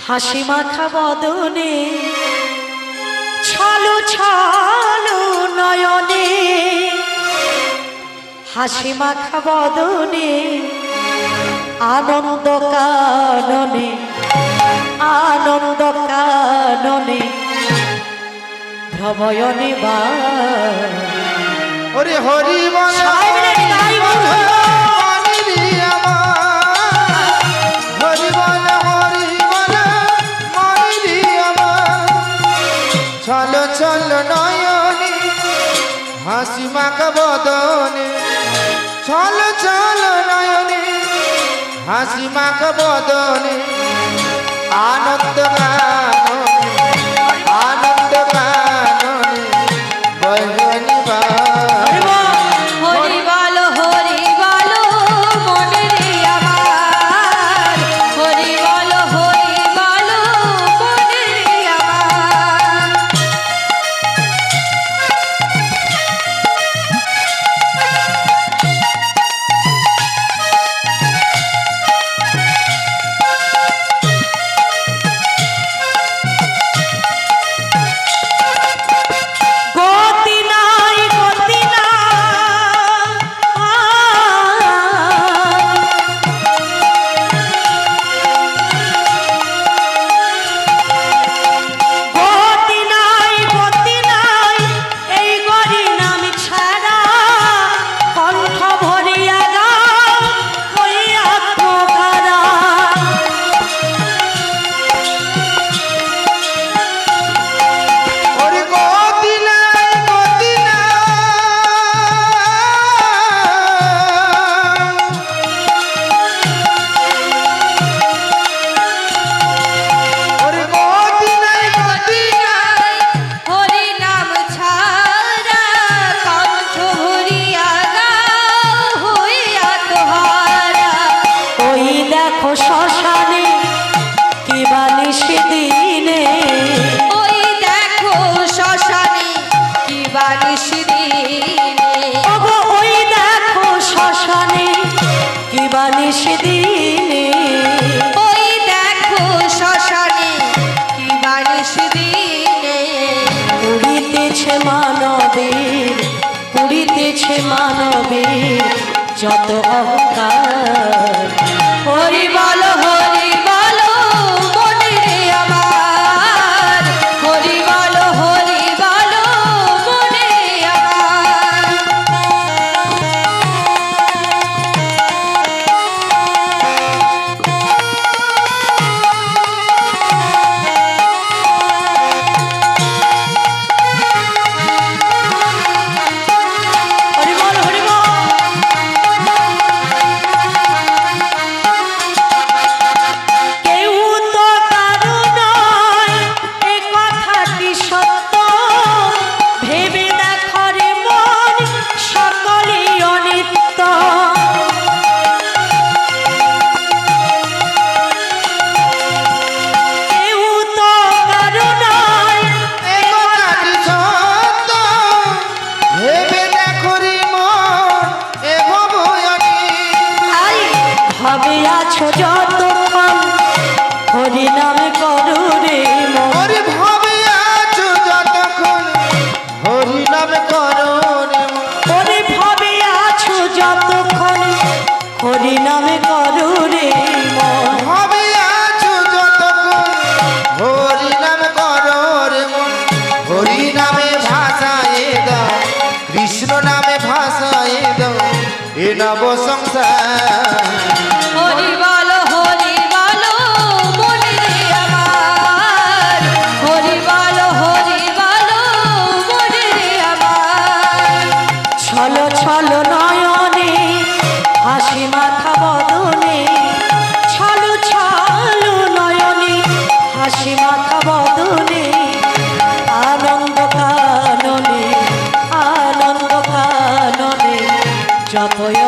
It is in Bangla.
হাসি মাখা বদনে ছলো ছলো নয়নে হাসি মাখা বদনে আনন্দ কাননে ভ্রময়নে বা হরি হরি চলো চলো নয়নে হাসি মাখা বদনে চলো চলো নয়নে হাসি মাখা বদনে আনন্দ মানবীর যত অহংকার হরি বলো মনে রে আমার হরি বলো মনে আমার যতক্ষণ হরি নামে করো রে মন ভাবে আছো যতক্ষণ হরি নামে করো রে ওরে ভাবে আছো যতক্ষণ হরি নামে করো রে মন ভাবে আছো যতক্ষণ হরি নামে করো রে মন হরি নামে ভাষায় দাও কৃষ্ণ নামে ভাষায় দাও এ নব সংসার হরি বলো মনে রে আমার হরি বলো মনে রে আমার ছলো ছলো নয়নে হাসি মাখা বদনে ছলো ছলো নয়নে হাসি মাখা বদনে আনন্দ কাননে যতই